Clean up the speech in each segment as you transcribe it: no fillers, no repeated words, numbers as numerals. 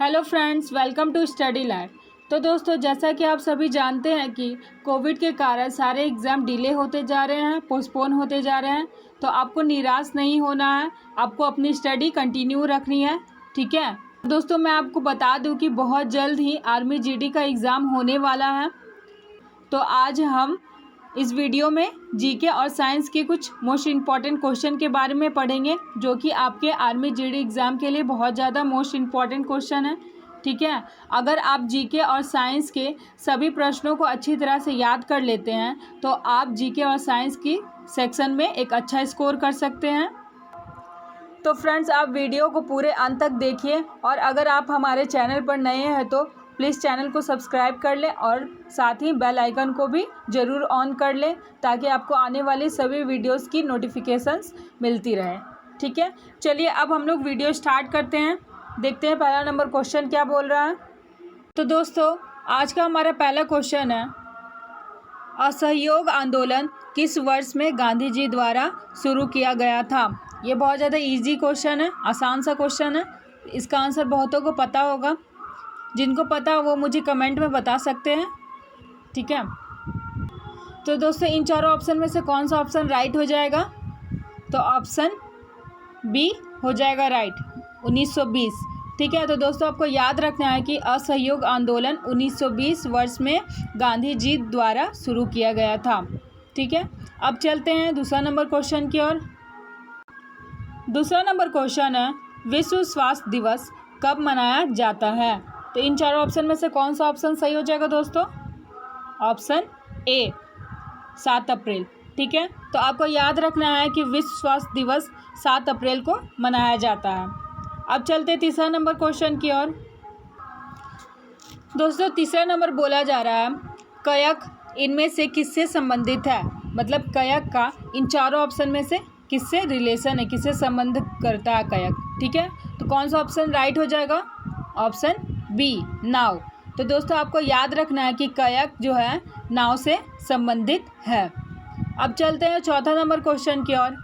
Hello friends, welcome to study lab. तो दोस्तों, जैसा कि आप सभी जानते हैं कि कोविड के कारण सारे एग्ज़ाम डिले होते जा रहे हैं, पोस्टपोन होते जा रहे हैं। तो आपको निराश नहीं होना है, आपको अपनी स्टडी कंटिन्यू रखनी है। ठीक है दोस्तों, मैं आपको बता दूं कि बहुत जल्द ही आर्मी जीडी का एग्ज़ाम होने वाला है। तो आज हम इस वीडियो में जीके और साइंस के कुछ मोस्ट इम्पॉर्टेंट क्वेश्चन के बारे में पढ़ेंगे, जो कि आपके आर्मी जीडी एग्ज़ाम के लिए बहुत ज़्यादा मोस्ट इम्पॉर्टेंट क्वेश्चन है। ठीक है, अगर आप जीके और साइंस के सभी प्रश्नों को अच्छी तरह से याद कर लेते हैं तो आप जीके और साइंस की सेक्शन में एक अच्छा स्कोर कर सकते हैं। तो फ्रेंड्स, आप वीडियो को पूरे अंत तक देखिए, और अगर आप हमारे चैनल पर नए हैं तो प्लीज़ चैनल को सब्सक्राइब कर लें और साथ ही बेल आइकन को भी ज़रूर ऑन कर लें, ताकि आपको आने वाली सभी वीडियोस की नोटिफिकेशंस मिलती रहे। ठीक है, चलिए अब हम लोग वीडियो स्टार्ट करते हैं। देखते हैं पहला नंबर क्वेश्चन क्या बोल रहा है। तो दोस्तों, आज का हमारा पहला क्वेश्चन है, असहयोग आंदोलन किस वर्ष में गांधी जी द्वारा शुरू किया गया था। ये बहुत ज़्यादा इजी क्वेश्चन है, आसान सा क्वेश्चन है। इसका आंसर बहुतों को पता होगा, जिनको पता हो वो मुझे कमेंट में बता सकते हैं। ठीक है, तो दोस्तों इन चारों ऑप्शन में से कौन सा ऑप्शन राइट हो जाएगा? तो ऑप्शन बी हो जाएगा राइट, 1920। ठीक है, तो दोस्तों आपको याद रखना है कि असहयोग आंदोलन 1920 वर्ष में गांधी जी द्वारा शुरू किया गया था। ठीक है, अब चलते हैं दूसरा नंबर क्वेश्चन की ओर। दूसरा नंबर क्वेश्चन है, विश्व स्वास्थ्य दिवस कब मनाया जाता है। तो इन चारों ऑप्शन में से कौन सा ऑप्शन सही हो जाएगा दोस्तों? ऑप्शन ए, 7 अप्रैल। ठीक है, तो आपको याद रखना है कि विश्व स्वास्थ्य दिवस 7 अप्रैल को मनाया जाता है। अब चलते तीसरा नंबर क्वेश्चन की ओर। दोस्तों तीसरा नंबर बोला जा रहा है, कयक इनमें से किससे संबंधित है। मतलब कयक का इन चारों ऑप्शन में से किससे रिलेशन है, किससे संबंध करता है कयक। ठीक है, तो कौन सा ऑप्शन राइट हो जाएगा? ऑप्शन बी, नाव। तो दोस्तों आपको याद रखना है कि कयक जो है नाव से संबंधित है। अब चलते हैं चौथा नंबर क्वेश्चन की ओर।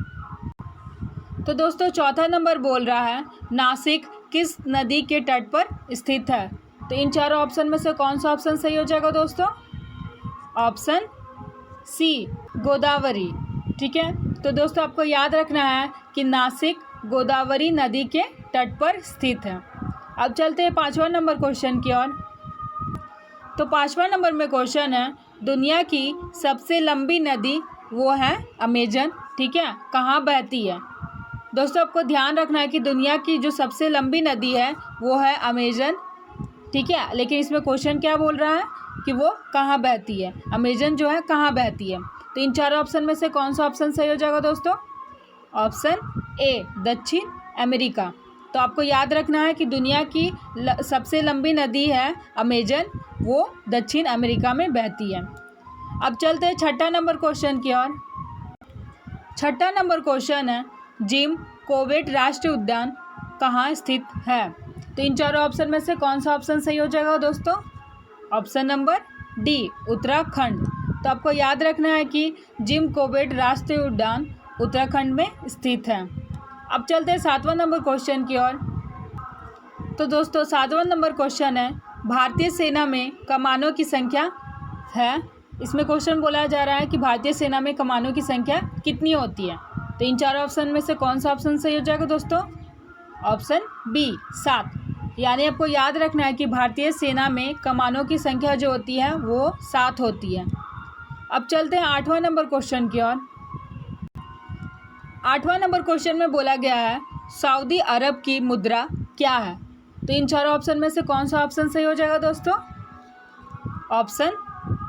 तो दोस्तों चौथा नंबर बोल रहा है, नासिक किस नदी के तट पर स्थित है। तो इन चारों ऑप्शन में से कौन सा ऑप्शन सही हो जाएगा दोस्तों? Option C, Godavari. ठीक है, तो दोस्तों आपको याद रखना है कि नासिक गोदावरी नदी के तट पर स्थित है। अब चलते हैं पांचवा नंबर क्वेश्चन की ओर। तो पांचवा नंबर में क्वेश्चन है, दुनिया की सबसे लंबी नदी वो है अमेजन। ठीक है, कहाँ बहती है। दोस्तों आपको ध्यान रखना है कि दुनिया की जो सबसे लंबी नदी है वो है अमेजन। ठीक है, लेकिन इसमें क्वेश्चन क्या बोल रहा है कि वो कहाँ बहती है, अमेजन जो है कहाँ बहती है। तो इन चारों ऑप्शन में से कौन सा ऑप्शन सही हो जाएगा दोस्तों? ऑप्शन ए, दक्षिण अमेरिका। तो आपको याद रखना है कि दुनिया की सबसे लंबी नदी है अमेजन, वो दक्षिण अमेरिका में बहती है। अब चलते हैं छठा नंबर क्वेश्चन की ओर। छठा नंबर क्वेश्चन है, जिम कोवेट राष्ट्रीय उद्यान कहाँ स्थित है। तो इन चारों ऑप्शन में से कौन सा ऑप्शन सही हो जाएगा दोस्तों? Option number D, Uttarakhand. तो आपको याद रखना है कि जिम कोवेट राष्ट्रीय उद्यान उत्तराखंड में स्थित है। अब चलते हैं सातवां नंबर क्वेश्चन की ओर। तो दोस्तों सातवां नंबर क्वेश्चन है, भारतीय सेना में कमानों की संख्या है। इसमें क्वेश्चन बोला जा रहा है कि भारतीय सेना में कमानों की संख्या कितनी होती है। तो इन चारों ऑप्शन में से कौन सा ऑप्शन सही हो जाएगा दोस्तों? Option B, 7। यानी आपको याद रखना है कि भारतीय सेना में कमानों की संख्या जो होती है वो 7 होती है। अब चलते हैं आठवां नंबर क्वेश्चन की ओर। आठवां नंबर क्वेश्चन में बोला गया है, सऊदी अरब की मुद्रा क्या है। तो इन चारों ऑप्शन में से कौन सा ऑप्शन सही हो जाएगा दोस्तों? ऑप्शन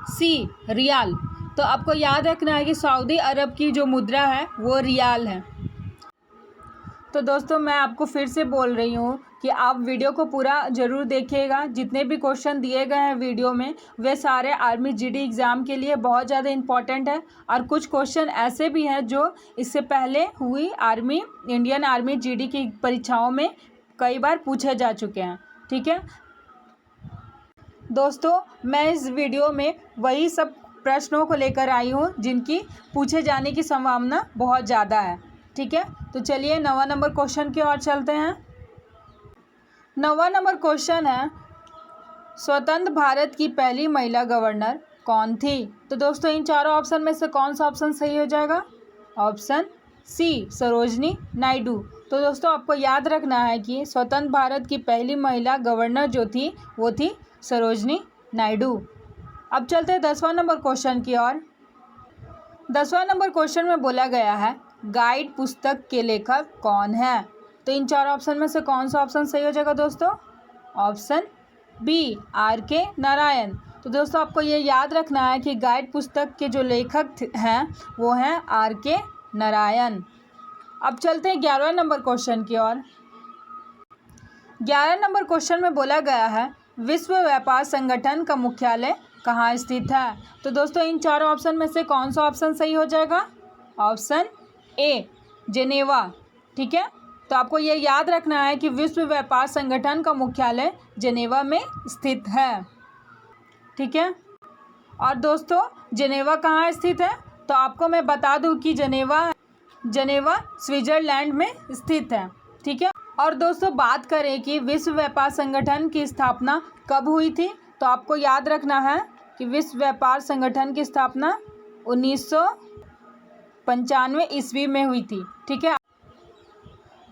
सी, रियाल। तो आपको याद रखना है कि सऊदी अरब की जो मुद्रा है वो रियाल है। तो दोस्तों मैं आपको फिर से बोल रही हूँ कि आप वीडियो को पूरा ज़रूर देखिएगा। जितने भी क्वेश्चन दिए गए हैं वीडियो में वे सारे आर्मी जीडी एग्ज़ाम के लिए बहुत ज़्यादा इम्पॉर्टेंट है, और कुछ क्वेश्चन ऐसे भी हैं जो इससे पहले हुई इंडियन आर्मी जीडी की परीक्षाओं में कई बार पूछे जा चुके हैं। ठीक है दोस्तों, मैं इस वीडियो में वही सब प्रश्नों को लेकर आई हूँ जिनकी पूछे जाने की संभावना बहुत ज़्यादा है। ठीक है, तो चलिए 9वां नंबर क्वेश्चन की ओर चलते हैं। 9वां नंबर क्वेश्चन है, स्वतंत्र भारत की पहली महिला गवर्नर कौन थी? तो दोस्तों इन चारों ऑप्शन में से कौन सा ऑप्शन सही हो जाएगा? Option C, Sarojini Naidu. तो दोस्तों आपको याद रखना है कि स्वतंत्र भारत की पहली महिला गवर्नर जो थी वो थी सरोजनी नायडू। अब चलते हैं 10वां नंबर क्वेश्चन की ओर। 10वां नंबर क्वेश्चन में बोला गया है, गाइड पुस्तक के लेखक कौन है? तो इन चार ऑप्शन में से कौन सा ऑप्शन सही हो जाएगा दोस्तों? ऑप्शन बी, आर के नारायण। तो दोस्तों आपको ये याद रखना है कि गाइड पुस्तक के जो लेखक हैं वो हैं आर के नारायण। अब चलते हैं 11वें नंबर क्वेश्चन की ओर। 11 नंबर क्वेश्चन में बोला गया है, विश्व व्यापार संगठन का मुख्यालय कहाँ स्थित है? तो दोस्तों इन चारों ऑप्शन में से कौन सा ऑप्शन सही हो जाएगा? Option A, Geneva. ठीक है, तो आपको ये याद रखना है कि विश्व व्यापार संगठन का मुख्यालय जेनेवा में स्थित है। ठीक है, और दोस्तों जेनेवा कहाँ स्थित है? तो आपको मैं बता दूं कि जेनेवा स्विट्जरलैंड में स्थित है। ठीक है, और दोस्तों बात करें कि विश्व व्यापार संगठन की स्थापना कब हुई थी, तो आपको याद रखना है कि विश्व व्यापार संगठन की स्थापना 1995 ईस्वी में हुई थी। ठीक है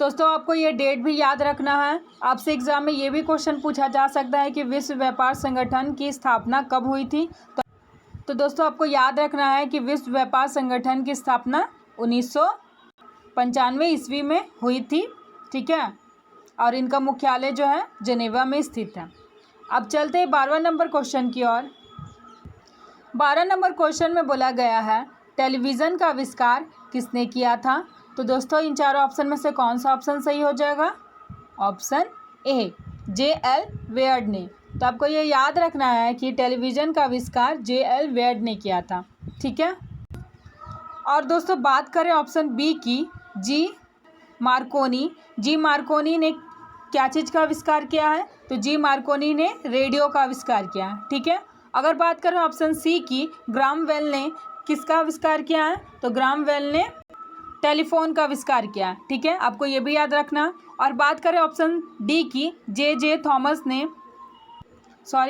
दोस्तों, आपको ये डेट भी याद रखना है। आपसे एग्जाम में ये भी क्वेश्चन पूछा जा सकता है कि विश्व व्यापार संगठन की स्थापना कब हुई थी। तो दोस्तों आपको याद रखना है कि विश्व व्यापार संगठन की स्थापना 1995 ईस्वी में हुई थी। ठीक है, और इनका मुख्यालय जो है जेनेवा में स्थित है। अब चलते हैं 12वें नंबर क्वेश्चन की ओर। 12 नंबर क्वेश्चन में बोला गया है, टेलीविज़न का आविष्कार किसने किया था? तो दोस्तों इन चारों ऑप्शन में से कौन सा ऑप्शन सही हो जाएगा? Option A, जे.एल. वेयर्ड ने। तो आपको ये याद रखना है कि टेलीविज़न का आविष्कार जे.एल. वेयर्ड ने किया था। ठीक है, और दोस्तों बात करें ऑप्शन बी की, जी मार्कोनी ने क्या चीज़ का आविष्कार किया है? तो जी मार्कोनी ने रेडियो का आविष्कार किया है। ठीक है, अगर बात करें ऑप्शन सी की, ग्राहम बेल ने किसका आविष्कार किया है? तो ग्राहम बेल ने टेलीफोन का आविष्कार किया। ठीक है, आपको ये भी याद रखना। और बात करें ऑप्शन डी की,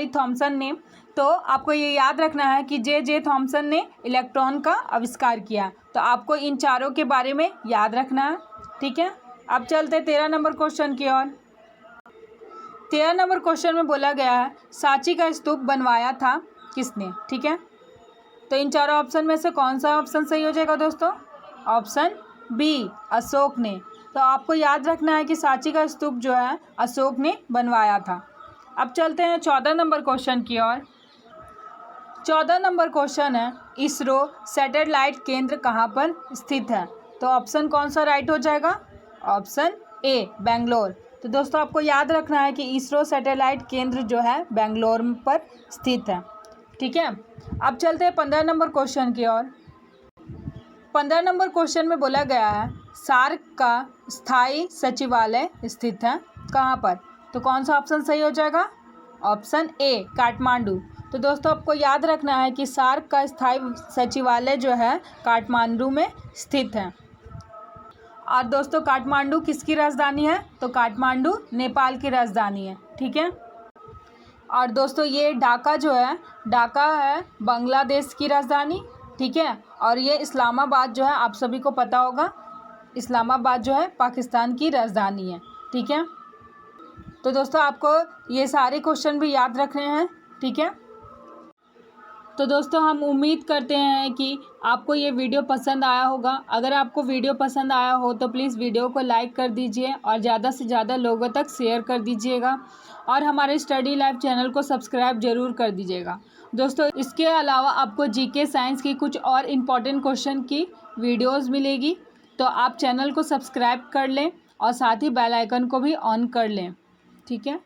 थॉमसन ने, तो आपको ये याद रखना है कि जे थॉमसन ने इलेक्ट्रॉन का आविष्कार किया। तो आपको इन चारों के बारे में याद रखना है। ठीक है, अब चलते 13 नंबर क्वेश्चन की ओर। 13 नंबर क्वेश्चन में बोला गया है, सांची का स्तूप बनवाया था किसने? ठीक है, तो इन चारों ऑप्शन में से कौन सा ऑप्शन सही हो जाएगा दोस्तों? ऑप्शन बी, अशोक ने। तो आपको याद रखना है कि सांची का स्तूप जो है अशोक ने बनवाया था। अब चलते हैं 14 नंबर क्वेश्चन की ओर। 14 नंबर क्वेश्चन है, इसरो सैटेलाइट केंद्र कहाँ पर स्थित है? तो ऑप्शन कौन सा राइट हो जाएगा? Option A, Bangalore. तो दोस्तों आपको याद रखना है कि इसरो सैटेलाइट केंद्र जो है बेंगलोर पर स्थित है। ठीक है, अब चलते हैं 15 नंबर क्वेश्चन की ओर। 15 नंबर क्वेश्चन में बोला गया है, सार्क का स्थायी सचिवालय स्थित है कहाँ पर? तो कौन सा ऑप्शन सही हो जाएगा? Option A, Kathmandu. तो दोस्तों आपको याद रखना है कि सार्क का स्थायी सचिवालय जो है काठमांडू में स्थित है। और दोस्तों काठमांडू किसकी राजधानी है? तो काठमांडू नेपाल की राजधानी है। ठीक है, और दोस्तों ये ढाका जो है, ढाका है बांग्लादेश की राजधानी। ठीक है, और ये इस्लामाबाद जो है, आप सभी को पता होगा, इस्लामाबाद जो है पाकिस्तान की राजधानी है। ठीक है, तो दोस्तों आपको ये सारे क्वेश्चन भी याद रखने हैं। ठीक है, तो दोस्तों हम उम्मीद करते हैं कि आपको ये वीडियो पसंद आया होगा। अगर आपको वीडियो पसंद आया हो तो प्लीज़ वीडियो को लाइक कर दीजिए और ज़्यादा से ज़्यादा लोगों तक शेयर कर दीजिएगा, और हमारे स्टडी लाइव चैनल को सब्सक्राइब ज़रूर कर दीजिएगा। दोस्तों इसके अलावा आपको जीके साइंस की कुछ और इम्पॉर्टेंट क्वेश्चन की वीडियोज़ मिलेगी, तो आप चैनल को सब्सक्राइब कर लें और साथ ही बेल आइकन को भी ऑन कर लें। ठीक है।